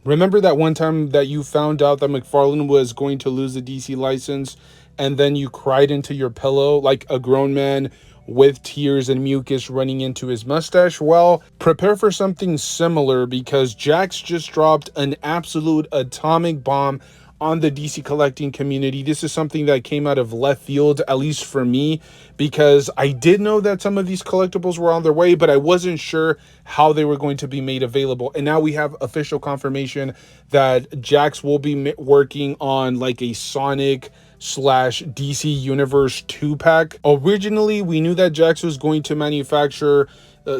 Remember that one time that you found out that McFarlane was going to lose the DC license, and then you cried into your pillow like a grown man with tears and mucus running into his mustache? Well, prepare for something similar, because Jax just dropped an absolute atomic bomb on the DC collecting community. This is something that came out of left field, at least for me, because I did know that some of these collectibles were on their way, but I wasn't sure how they were going to be made available. And now we have official confirmation that Jax will be working on like a Sonic slash DC Universe 2-pack. Originally, we knew that Jax was going to manufacture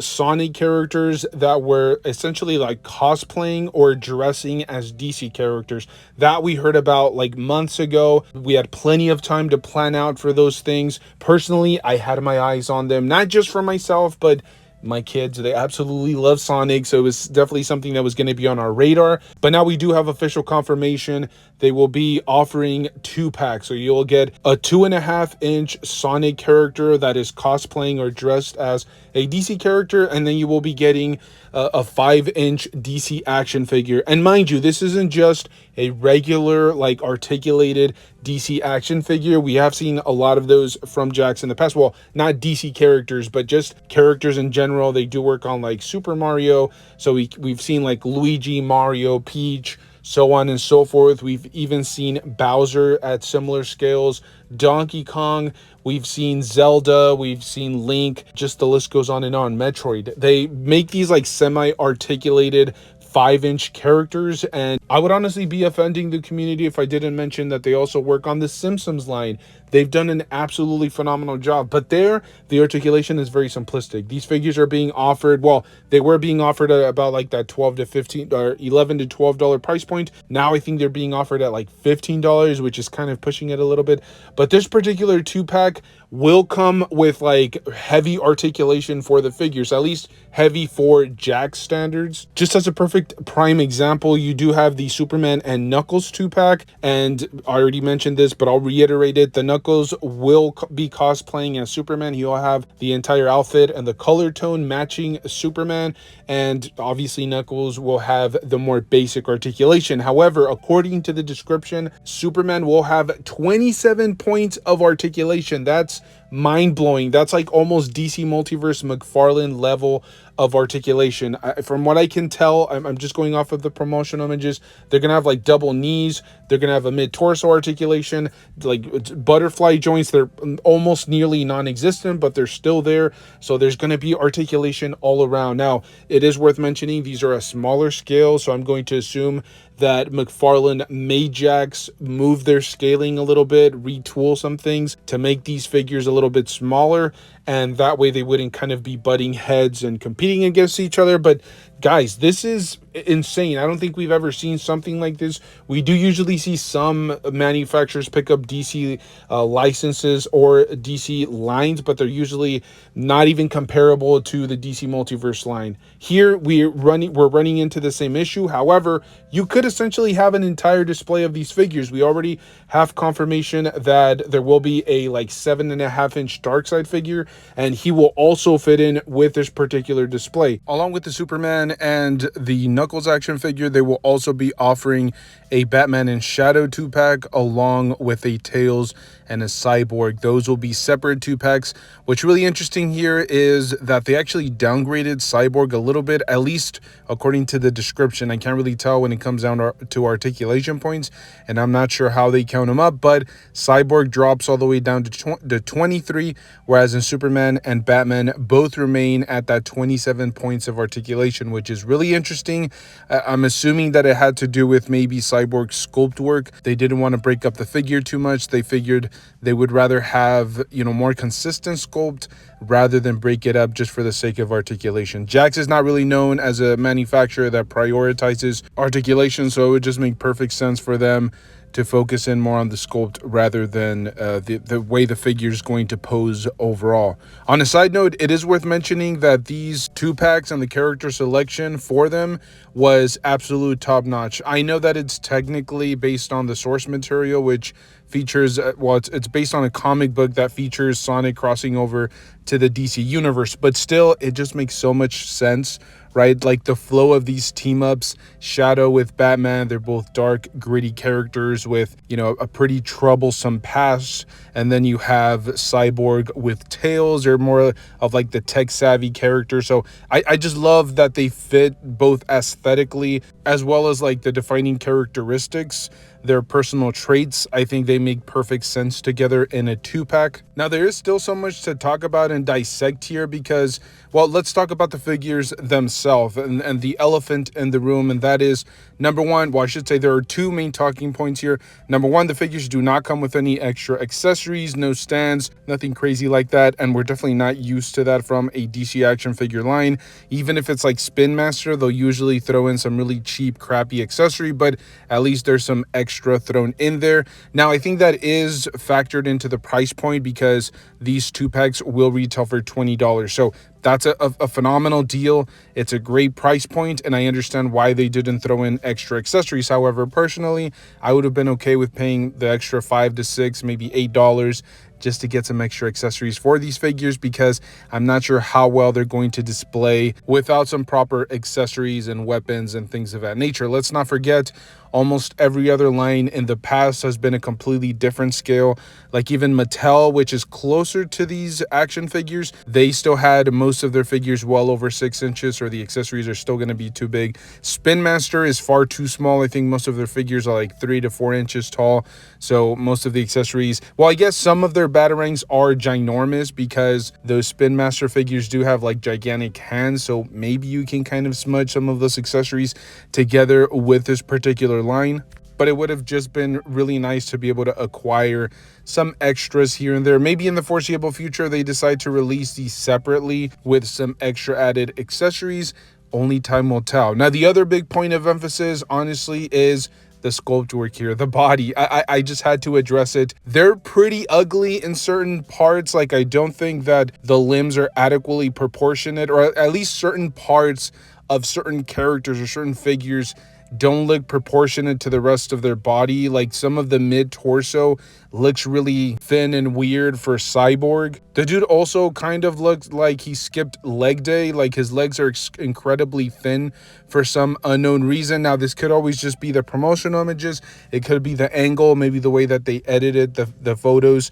Sonic characters that were essentially like cosplaying or dressing as DC characters. That we heard about like months ago. We had plenty of time to plan out for those things. Personally, I had my eyes on them, not just for myself, but my kids. They absolutely love Sonic, so it was definitely something that was going to be on our radar. But now we do have official confirmation. They will be offering 2-packs, so you'll get a 2.5-inch Sonic character that is cosplaying or dressed as a DC character, and then you will be getting a 5-inch DC action figure. And mind you, this isn't just a regular like articulated DC action figure. We have seen a lot of those from Jax in the past. Well, not DC characters, but just characters in general. They do work on like Super Mario, so we've seen like Luigi, Mario, Peach, so on and so forth. We've even seen Bowser at similar scales, Donkey Kong, we've seen Zelda, we've seen Link, just the list goes on and on. Metroid. They make these like semi-articulated 5-inch characters, and I would honestly be offending the community if I didn't mention that they also work on the Simpsons line. They've done an absolutely phenomenal job, but there, the articulation is very simplistic. These figures are being offered, well, they were being offered at about like that 12 to 15 or 11 to $12 price point. Now I think they're being offered at like $15, which is kind of pushing it a little bit. But this particular 2-pack will come with like heavy articulation for the figures, at least heavy for Jax standards. Just as a perfect prime example, you do have the Superman and Knuckles 2-pack, and I already mentioned this, but I'll reiterate it. The Knuckles will be cosplaying as Superman. He'll have the entire outfit and the color tone matching Superman, and obviously Knuckles will have the more basic articulation. However, according to the description, Superman will have 27 points of articulation. That's mind-blowing. That's like almost DC Multiverse McFarlane level of articulation. From what I can tell, I'm just going off of the promotional images, they're gonna have like double knees, they're gonna have a mid-torso articulation, like butterfly joints. They're almost nearly non-existent, but they're still there, so there's gonna be articulation all around. Now, it is worth mentioning these are a smaller scale, so I'm going to assume that McFarlane made Jax move their scaling a little bit, retool some things to make these figures a little bit smaller, and that way they wouldn't kind of be butting heads and competing against each other. But guys, this is insane. I don't think we've ever seen something like this. We do usually see some manufacturers pick up DC licenses or DC lines, but they're usually not even comparable to the DC Multiverse line. Here we're running into the same issue. However, you could essentially have an entire display of these figures. We already have confirmation that there will be a like 7.5-inch Darkseid figure, and he will also fit in with this particular display. Along with the Superman and the Knuckles action figure, they will also be offering a Batman and Shadow 2-pack along with a Tails and a Cyborg. Those will be separate 2-packs. What's really interesting here is that they actually downgraded Cyborg a little bit, at least according to the description. I can't really tell when it comes down to articulation points, and I'm not sure how they count them up, but Cyborg drops all the way down to 23, whereas in Superman and Batman both remain at that 27 points of articulation, which is really interesting. I'm assuming that it had to do with maybe Cyborg's sculpt work. They didn't want to break up the figure too much. They figured they would rather have, more consistent sculpt rather than break it up just for the sake of articulation. Jax is not really known as a manufacturer that prioritizes articulation, so it would just make perfect sense for them to focus in more on the sculpt rather than the way the figure is going to pose overall. On a side note, it is worth mentioning that these 2-packs and the character selection for them was absolute top-notch. I know that it's technically based on the source material, which features, well, it's based on a comic book that features Sonic crossing over to the DC universe, but still, it just makes so much sense, right? Like the flow of these team ups, Shadow with Batman, they're both dark, gritty characters with, a pretty troublesome past. And then you have Cyborg with Tails, they're more of like the tech savvy character. So I just love that they fit both aesthetically as well as like the defining characteristics, their personal traits. I think they make perfect sense together in a 2-pack. Now, there is still so much to talk about and dissect here because, well, let's talk about the figures themselves and the elephant in the room. And that is, number one, well, I should say there are two main talking points here. Number one, the figures do not come with any extra accessories, no stands, nothing crazy like that. And we're definitely not used to that from a DC action figure line. Even if it's like Spin Master, they'll usually throw in some really cheap, crappy accessory, but at least there's some extra thrown in there. Now, I think that is factored into the price point because these 2-packs will retail for $20. So that's a phenomenal deal. It's a great price point, and I understand why they didn't throw in extra accessories. However, personally, I would have been okay with paying the extra $5 to $6, maybe $8 just to get some extra accessories for these figures, because I'm not sure how well they're going to display without some proper accessories and weapons and things of that nature. Let's not forget, almost every other line in the past has been a completely different scale. Like even Mattel, which is closer to these action figures, they still had most of their figures well over 6 inches, or the accessories are still going to be too big. Spin Master is far too small. I think most of their figures are like 3 to 4 inches tall. So most of the accessories, well, I guess some of their batarangs are ginormous because those Spin Master figures do have like gigantic hands. So maybe you can kind of smudge some of those accessories together with this particular line. But it would have just been really nice to be able to acquire some extras here and there. Maybe in the foreseeable future, they decide to release these separately with some extra added accessories. Only time will tell. Now, the other big point of emphasis, honestly, is the sculpt work here, the body. I just had to address it. They're pretty ugly in certain parts. Like, I don't think that the limbs are adequately proportionate, or at least certain parts of certain characters or certain figures don't look proportionate to the rest of their body. Like some of the mid torso looks really thin and weird for Cyborg. The dude also kind of looks like he skipped leg day. Like his legs are incredibly thin for some unknown reason. Now, this could always just be the promotional images. It could be the angle, maybe the way that they edited the photos.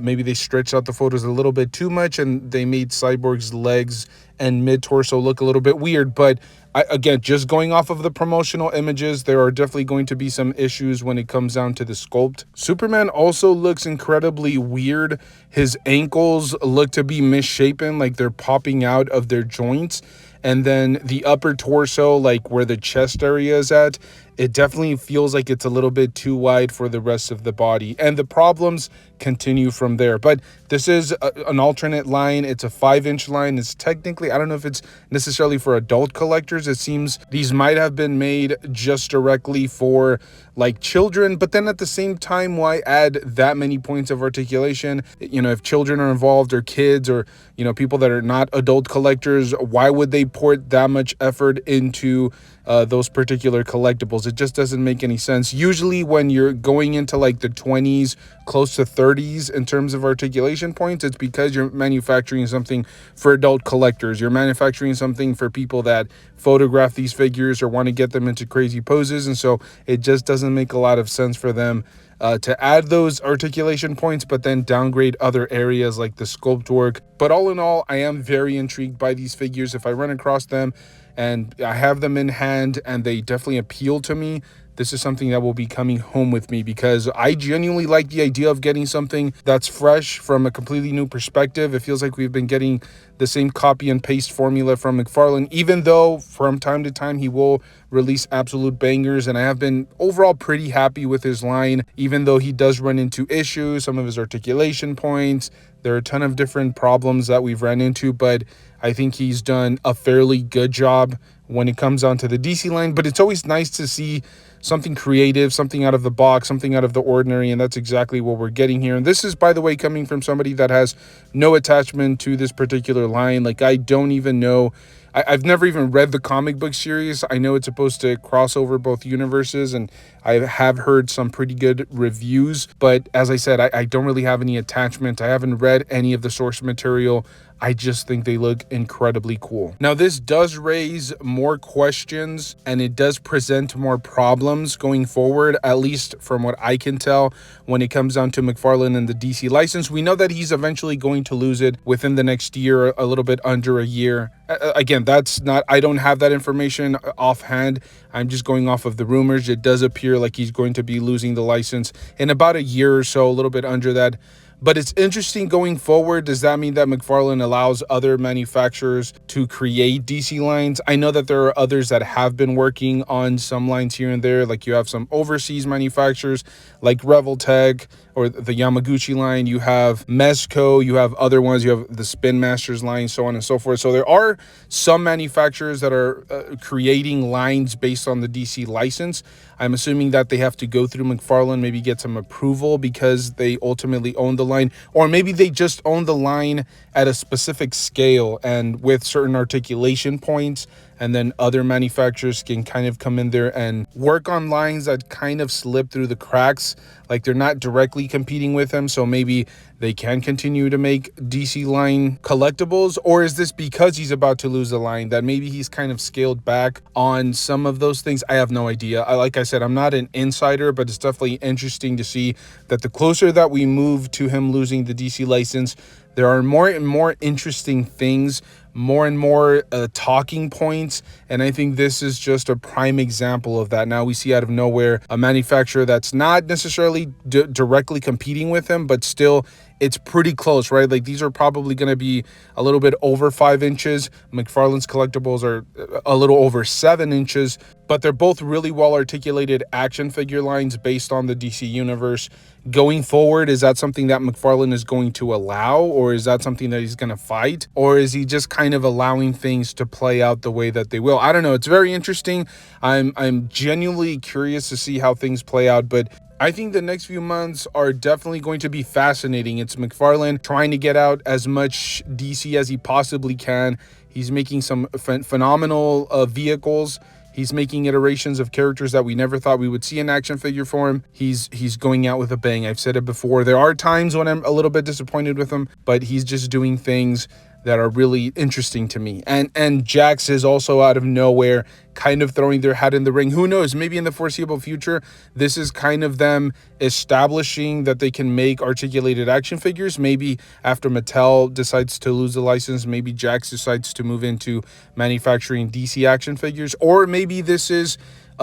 Maybe they stretched out the photos a little bit too much and they made Cyborg's legs and mid-torso look a little bit weird. But again, just going off of the promotional images, there are definitely going to be some issues when it comes down to the sculpt. Superman also looks incredibly weird. His ankles look to be misshapen, like they're popping out of their joints. And then the upper torso, like where the chest area is at, it definitely feels like it's a little bit too wide for the rest of the body. And the problems continue from there. But this is an alternate line. It's a 5-inch line. It's technically, I don't know if it's necessarily for adult collectors. It seems these might have been made just directly for like children. But then at the same time, why add that many points of articulation? You know, if children are involved or kids or, you know, people that are not adult collectors, why would they put that much effort into those particular collectibles? It just doesn't make any sense. Usually when you're going into like the 20s, close to 30s in terms of articulation points, it's because you're manufacturing something for adult collectors. You're manufacturing something for people that photograph these figures or want to get them into crazy poses. And so it just doesn't make a lot of sense for them to add those articulation points, but then downgrade other areas like the sculpt work. But all in all, I am very intrigued by these figures. If I run across them and I have them in hand and they definitely appeal to me, this is something that will be coming home with me, because I genuinely like the idea of getting something that's fresh from a completely new perspective. It feels like we've been getting the same copy and paste formula from McFarlane, even though from time to time he will release absolute bangers. And I have been overall pretty happy with his line, even though he does run into issues, some of his articulation points. There are a ton of different problems that we've ran into, but I think he's done a fairly good job when it comes down to the DC line. But it's always nice to see something creative, something out of the box, something out of the ordinary, and that's exactly what we're getting here. And this is, by the way, coming from somebody that has no attachment to this particular line. Like, I don't even know I've never even read the comic book series. I know it's supposed to cross over both universes, and I have heard some pretty good reviews. But as I said, I don't really have any attachment. I haven't read any of the source material. I just think they look incredibly cool. Now, this does raise more questions and it does present more problems going forward, at least from what I can tell when it comes down to McFarlane and the DC license. We know that he's eventually going to lose it within the next year, a little bit under a year. Again, that's not, I don't have that information offhand. I'm just going off of the rumors. It does appear like he's going to be losing the license in about a year or so, a little bit under that. But it's interesting going forward. Does that mean that McFarlane allows other manufacturers to create DC lines? I know that there are others that have been working on some lines here and there. Like you have some overseas manufacturers like Reveltech or the Yamaguchi line. You have Mezco. You have other ones. You have the Spin Masters line, so on and so forth. So there are some manufacturers that are creating lines based on the DC license. I'm assuming that they have to go through McFarlane, maybe get some approval because they ultimately own the line, or maybe they just own the line at a specific scale and with certain articulation points, and then other manufacturers can kind of come in there and work on lines that kind of slip through the cracks, like they're not directly competing with them, so maybe they can continue to make DC line collectibles. Or is this because he's about to lose the line that maybe he's kind of scaled back on some of those things? I have no idea. Like I said, I'm not an insider, but it's definitely interesting to see that the closer that we move to him losing the DC license, there are more and more interesting things, more and more talking points, and I think this is just a prime example of that. Now we see out of nowhere a manufacturer that's not necessarily directly competing with him, but still it's pretty close, right? Like these are probably going to be a little bit over 5 inches. McFarlane's collectibles are a little over 7 inches, but they're both really well articulated action figure lines based on the DC universe. Going forward, is that something that McFarlane is going to allow, or is that something that he's going to fight, or is he just kind of allowing things to play out the way that they will? I don't know. It's very interesting. I'm genuinely curious to see how things play out, but I think the next few months are definitely going to be fascinating. It's McFarlane trying to get out as much DC as he possibly can. He's making some phenomenal vehicles. He's making iterations of characters that we never thought we would see in action figure form. He's going out with a bang. I've said it before. There are times when I'm a little bit disappointed with him, but he's just doing things that are really interesting to me. And Jax is also out of nowhere kind of throwing their hat in the ring. Who knows? Maybe in the foreseeable future, this is kind of them establishing that they can make articulated action figures. Maybe after Mattel decides to lose the license, maybe Jax decides to move into manufacturing DC action figures, or maybe this is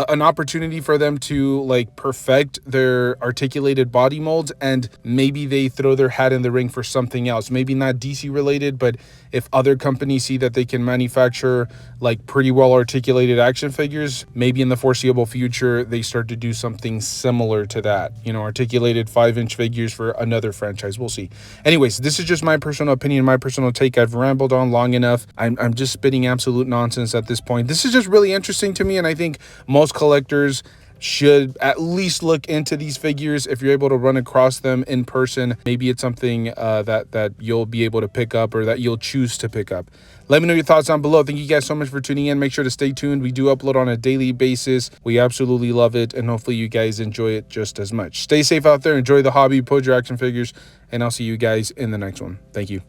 an opportunity for them to like perfect their articulated body molds, and maybe they throw their hat in the ring for something else, maybe not DC related, but if other companies see that they can manufacture like pretty well articulated action figures, maybe in the foreseeable future they start to do something similar to that, you know, articulated 5-inch figures for another franchise. We'll see. Anyways, this is just my personal opinion, my personal take. I've rambled on long enough. I'm just spitting absolute nonsense at this point. This is just really interesting to me, and I think most collectors should at least look into these figures if you're able to run across them in person. Maybe it's something that you'll be able to pick up, or that you'll choose to pick up. Let me know your thoughts down below. Thank you guys so much for tuning in. Make sure to stay tuned. We do upload on a daily basis. We absolutely love it, and hopefully you guys enjoy it just as much. Stay safe out there. Enjoy the hobby. Pose your action figures, and I'll see you guys in the next one. Thank you.